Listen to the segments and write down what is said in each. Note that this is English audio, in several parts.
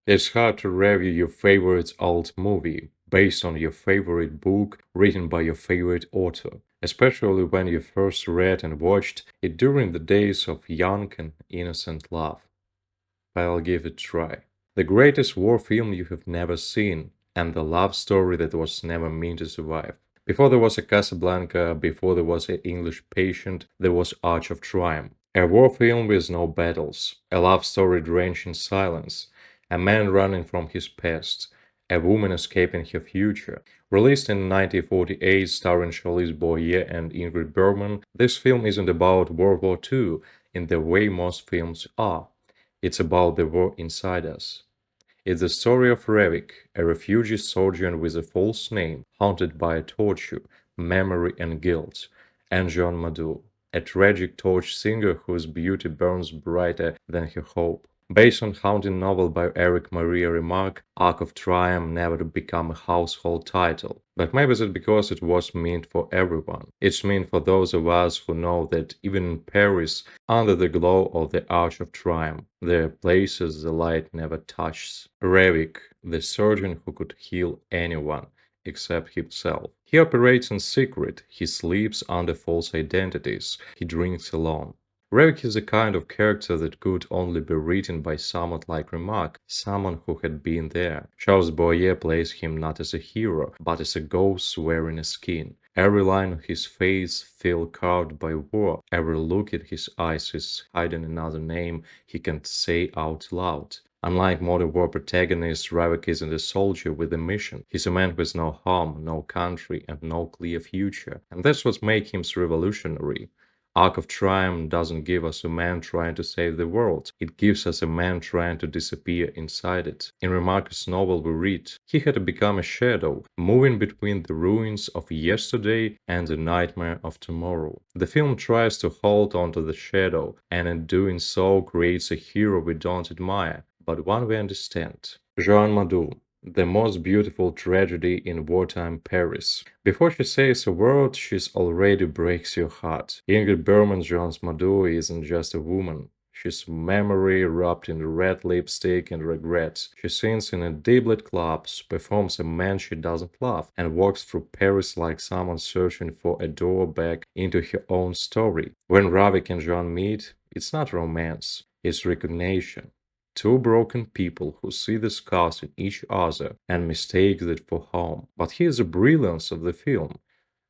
It's hard to review your favorite old movie based on your favorite book written by your favorite author, especially when you first read and watched it during the days of young and innocent love. But I'll give it a try. The greatest war film you have never seen, and the love story that was never meant to survive. Before there was a Casablanca, before there was an English Patient, there was Arch of Triumph. A war film with no battles, a love story drenched in silence, a man running from his past, a woman escaping her future. Released in 1948, starring Charlize Boyer and Ingrid Bergman, this film isn't about World War II in the way most films are. It's about the war inside us. It's the story of Revik, a refugee soldier with a false name, haunted by torture, memory, and guilt, and Jean Madou, a tragic torch singer whose beauty burns brighter than her hope. Based on haunting novel by Eric Maria Remarque, Arc of Triumph never became a household title. But maybe it's because it was meant for everyone. It's meant for those of us who know that even in Paris, under the glow of the Arch of Triumph, there are places the light never touches. Revik, the surgeon who could heal anyone except himself. He operates in secret, he sleeps under false identities, he drinks alone. Revik is a kind of character that could only be written by someone like Remarque, someone who had been there. Charles Boyer plays him not as a hero, but as a ghost wearing a skin. Every line on his face feels carved by war. Every look in his eyes is hiding another name he can't say out loud. Unlike modern war protagonists, Revik isn't a soldier with a mission. He's a man with no home, no country, and no clear future. And that's what makes him so revolutionary. Arc of Triumph doesn't give us a man trying to save the world. It gives us a man trying to disappear inside it. In Remarque's novel we read, he had to become a shadow, moving between the ruins of yesterday and the nightmare of tomorrow. The film tries to hold onto the shadow, and in doing so creates a hero we don't admire, but one we understand. Jean Madou, the most beautiful tragedy in wartime Paris. Before she says a word, she already breaks your heart. Ingrid Bergman Jones Madou isn't just a woman. She's memory wrapped in red lipstick and regret. She sings in a deep-lit clubs, performs a man she doesn't love, and walks through Paris like someone searching for a door back into her own story. When Ravik and Jean meet, it's not romance, it's recognition. Two broken people who see the scars in each other and mistake it for home. But here's the brilliance of the film.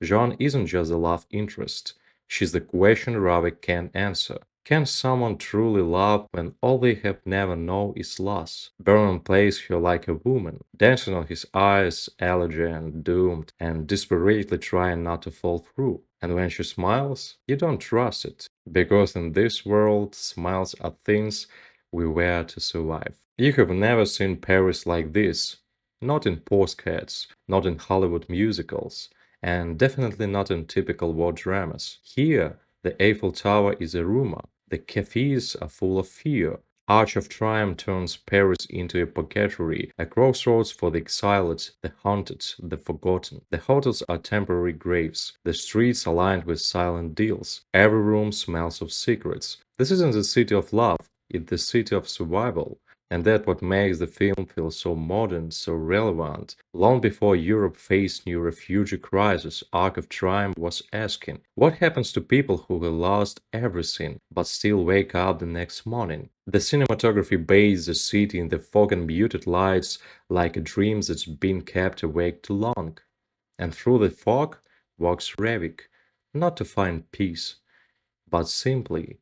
Jean isn't just a love interest. She's the question Ravik can't answer. Can someone truly love when all they have never known is loss? Berman plays her like a woman, dancing on his eyes, allergy and doomed, and desperately trying not to fall through. And when she smiles, you don't trust it, because in this world, smiles are things we were to survive. You have never seen Paris like this. Not in postcards, not in Hollywood musicals, and definitely not in typical war dramas. Here, the Eiffel Tower is a rumor. The cafes are full of fear. Arch of Triumph turns Paris into a purgatory, a crossroads for the exiled, the haunted, the forgotten. The hotels are temporary graves. The streets are lined with silent deals. Every room smells of secrets. This isn't the city of love. It's the city of survival, and that's what makes the film feel so modern, so relevant. Long before Europe faced new refugee crisis, Arc of Triumph was asking, what happens to people who have lost everything but still wake up the next morning? The cinematography bathes the city in the fog and muted lights like a dream that's been kept awake too long. And through the fog walks Revik, not to find peace, but simply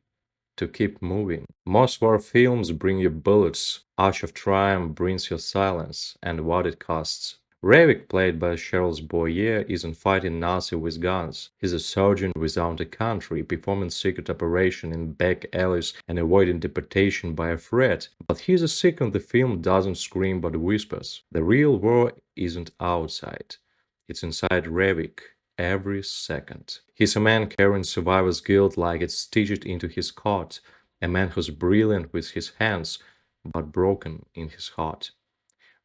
to keep moving. Most war films bring you bullets, Arch of Triumph brings you silence, and what it costs. Revik, played by Charles Boyer, isn't fighting Nazi with guns. He's a surgeon without a country, performing secret operation in back alleys and avoiding deportation by a threat. But he's a secret the film doesn't scream but whispers. The real war isn't outside. It's inside Revik, every second. He's a man carrying survivor's guilt like it's stitched into his coat, a man who's brilliant with his hands, but broken in his heart.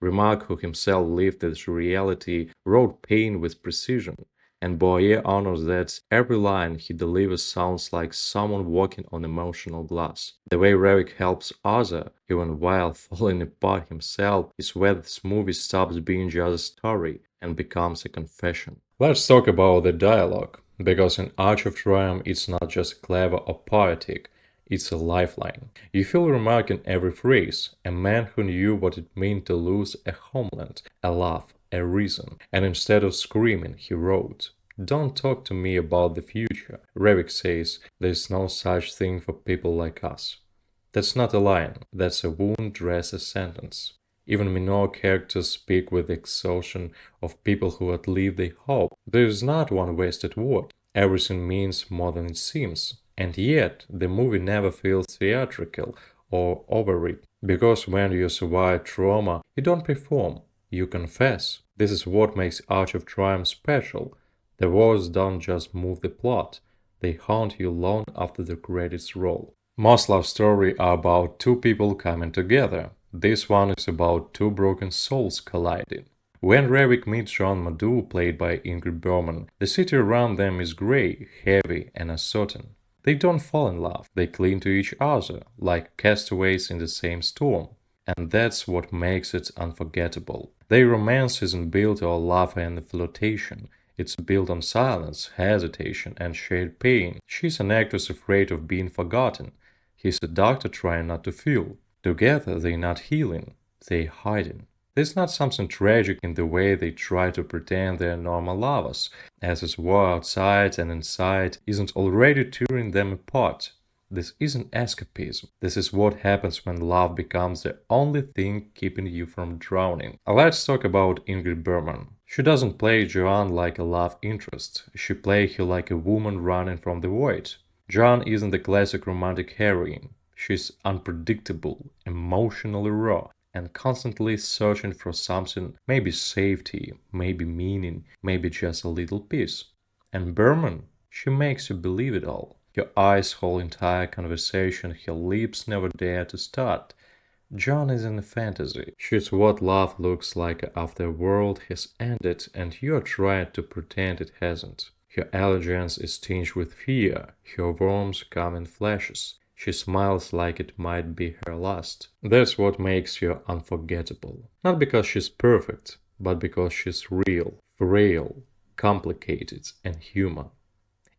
Remarque, who himself lived this reality, wrote pain with precision, and Boyer honors that every line he delivers sounds like someone walking on emotional glass. The way Revik helps Arthur, even while falling apart himself, is where this movie stops being just a story and becomes a confession. Let's talk about the dialogue, because in Arch of Triumph it's not just clever or poetic, it's a lifeline. You feel remark in every phrase, a man who knew what it meant to lose a homeland, a love, a reason, and instead of screaming, he wrote, "Don't talk to me about the future." Revik says, "There's no such thing for people like us." That's not a line, that's a wound dressed as sentence. Even minor characters speak with the exhaustion of people who outlive their hope. There is not one wasted word. Everything means more than it seems. And yet, the movie never feels theatrical or overwritten. Because when you survive trauma, you don't perform, you confess. This is what makes Arch of Triumph special. The words don't just move the plot, they haunt you long after the credits roll. Most love stories are about two people coming together. This one is about two broken souls colliding. When Revik meets John Madhu, played by Ingrid Bergman, the city around them is grey, heavy, and uncertain. They don't fall in love, they cling to each other, like castaways in the same storm. And that's what makes it unforgettable. Their romance isn't built on laughter and flirtation. It's built on silence, hesitation, and shared pain. She's an actress afraid of being forgotten. He's a doctor trying not to feel. Together, they're not healing, they're hiding. There's not something tragic in the way they try to pretend they're normal lovers, as his war outside and inside isn't already tearing them apart. This isn't escapism. This is what happens when love becomes the only thing keeping you from drowning. Let's talk about Ingrid Bergman. She doesn't play Joanne like a love interest. She plays her like a woman running from the void. Joanne isn't the classic romantic heroine. She's unpredictable, emotionally raw, and constantly searching for something, maybe safety, maybe meaning, maybe just a little peace. And Berman, she makes you believe it all. Her eyes hold entire conversation, her lips never dare to start. John is in a fantasy. She's what love looks like after a world has ended and you're trying to pretend it hasn't. Her elegance is tinged with fear, her warmth comes in flashes. She smiles like it might be her last. That's what makes her unforgettable. Not because she's perfect, but because she's real, frail, complicated, and human.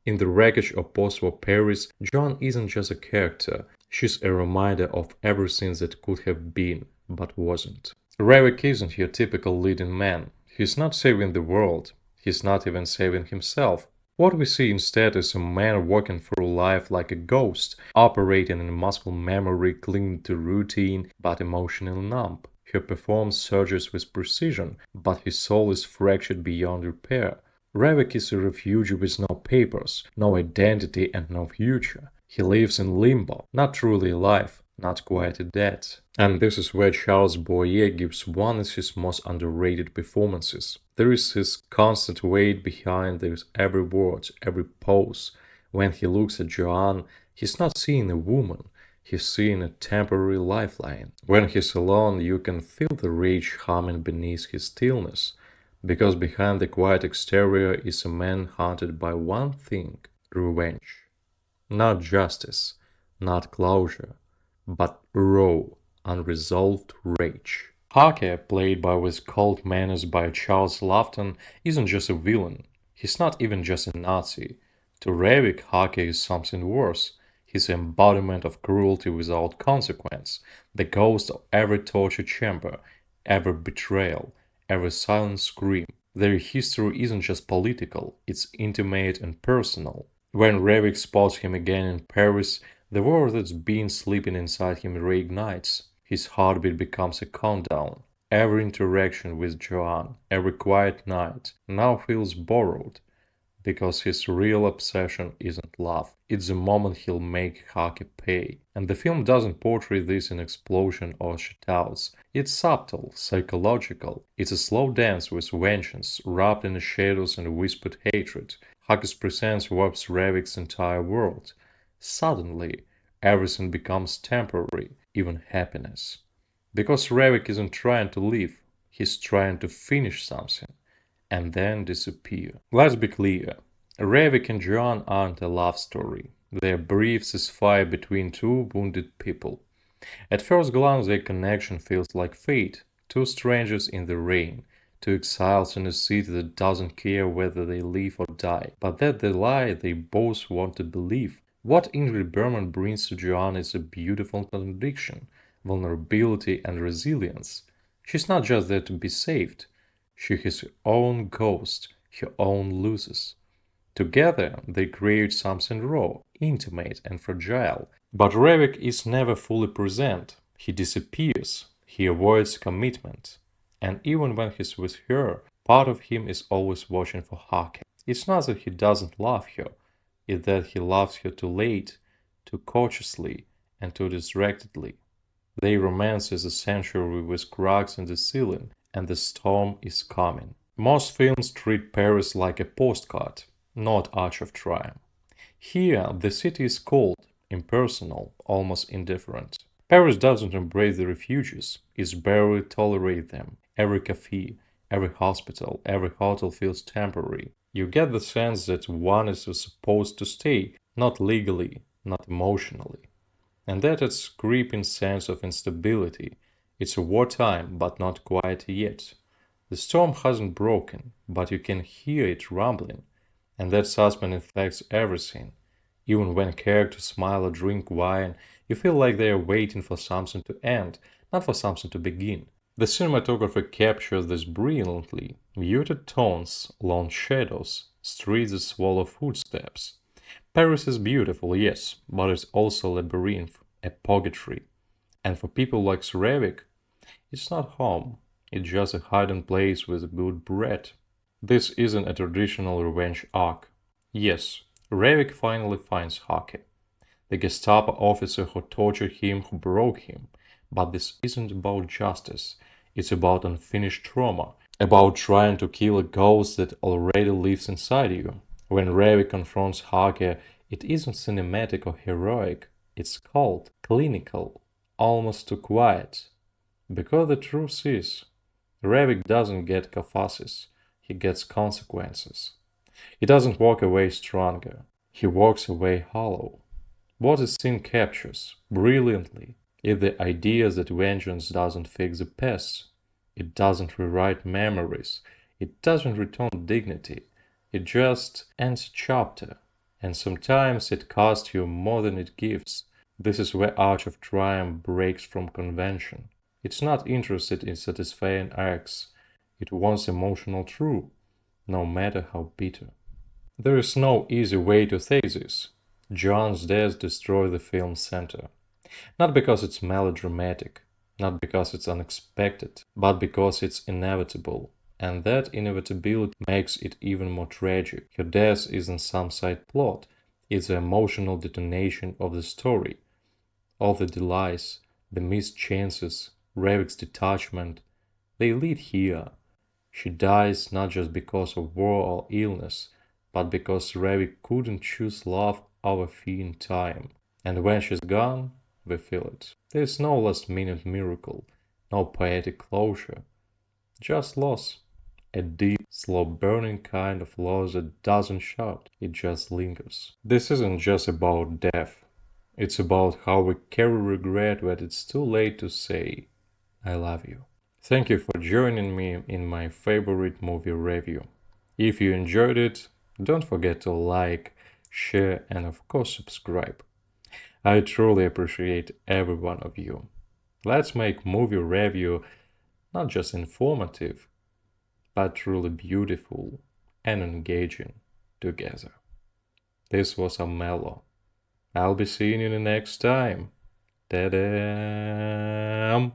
In the wreckage of post-war Paris, Joan isn't just a character, she's a reminder of everything that could have been, but wasn't. Revik isn't your typical leading man. He's not saving the world. He's not even saving himself. What we see instead is a man walking through life like a ghost, operating in muscle memory, clinging to routine, but emotionally numb. He performs surgeries with precision, but his soul is fractured beyond repair. Revik is a refugee with no papers, no identity, and no future. He lives in limbo, not truly alive, not quite dead. And this is where Charles Boyer gives one of his most underrated performances. There is his constant weight behind every word, every pose. When he looks at Joanne, he's not seeing a woman, he's seeing a temporary lifeline. When he's alone, you can feel the rage humming beneath his stillness. Because behind the quiet exterior is a man haunted by one thing, revenge. Not justice, not closure, but raw, unresolved rage. Harker, played by with cold manners by Charles Laughton, isn't just a villain. He's not even just a Nazi. To Revik, Harker is something worse. He's the embodiment of cruelty without consequence, the ghost of every torture chamber, every betrayal, every silent scream. Their history isn't just political, it's intimate and personal. When Revik spots him again in Paris, the war that's been sleeping inside him reignites. His heartbeat becomes a countdown. Every interaction with Joanne, every quiet night, now feels borrowed. Because his real obsession isn't love. It's the moment he'll make Haki pay. And the film doesn't portray this in explosion or shootouts. It's subtle, psychological. It's a slow dance with vengeance, wrapped in the shadows and whispered hatred. Haki's presence warps Revik's entire world. Suddenly, everything becomes temporary, even happiness. Because Revik isn't trying to live, he's trying to finish something. and then disappear. Let's be clear. Ravik and John aren't a love story. They're a brief ceasefire between two wounded people. At first glance, their connection feels like fate. Two strangers in the rain, two exiles in a city that doesn't care whether they live or die. But that's the lie they both want to believe. What Ingrid Bergman brings to Joanne is a beautiful contradiction, vulnerability, and resilience. She's not just there to be saved. She has her own ghost, her own losses. Together, they create something raw, intimate, and fragile. But Revik is never fully present. He disappears. He avoids commitment. And even when he's with her, part of him is always watching for Hake. It's not that he doesn't love her, it's that he loves her too late, too cautiously, and too distractedly. Their romance is a sanctuary with cracks in the ceiling, and the storm is coming. Most films treat Paris like a postcard, not Arch of Triumph. Here, the city is cold, impersonal, almost indifferent. Paris doesn't embrace the refugees, it barely tolerates them. Every cafe, every hospital, every hotel feels temporary. You get the sense that one is supposed to stay, not legally, not emotionally. And that adds creeping sense of instability. It's a wartime, but not quite yet. The storm hasn't broken, but you can hear it rumbling, and that suspense affects everything. Even when characters smile or drink wine, you feel like they are waiting for something to end, not for something to begin. The cinematography captures this brilliantly. Muted tones, long shadows, streets that swallow footsteps. Paris is beautiful, yes, but it's also a labyrinth, a purgatory. And for people like Surevik, it's not home. It's just a hiding place with good bread. This isn't a traditional revenge arc. Yes, Revik finally finds Hake, the Gestapo officer who tortured him, who broke him. But this isn't about justice. It's about unfinished trauma, about trying to kill a ghost that already lives inside you. When Revik confronts Hake, it isn't cinematic or heroic. It's cold, clinical, almost too quiet. Because the truth is, Revik doesn't get catharsis, he gets consequences. He doesn't walk away stronger, he walks away hollow. What the scene captures brilliantly is the idea that vengeance doesn't fix the past, it doesn't rewrite memories, it doesn't return dignity, it just ends a chapter, and sometimes it costs you more than it gives. This is where Arch of Triumph breaks from convention. It's not interested in satisfying arcs, it wants emotional truth, no matter how bitter. There is no easy way to say this. John's death destroyed the film's center. Not because it's melodramatic, not because it's unexpected, but because it's inevitable. And that inevitability makes it even more tragic. Her death isn't some side plot, it's the emotional detonation of the story. All the delays, the missed chances, Revik's detachment, they lead here. She dies not just because of war or illness, but because Revik couldn't choose love over fear in time. And when she's gone, we feel it. There's no last minute miracle, no poetic closure, just loss. A deep, slow burning kind of loss that doesn't shout, it just lingers. This isn't just about death, it's about how we carry regret when it's too late to say, I love you. Thank you for joining me in my favorite movie review. If you enjoyed it, don't forget to like, share, and of course subscribe. I truly appreciate every one of you. Let's make movie review not just informative, but truly beautiful and engaging together. This was Amello. I'll be seeing you the next time. Ta-da!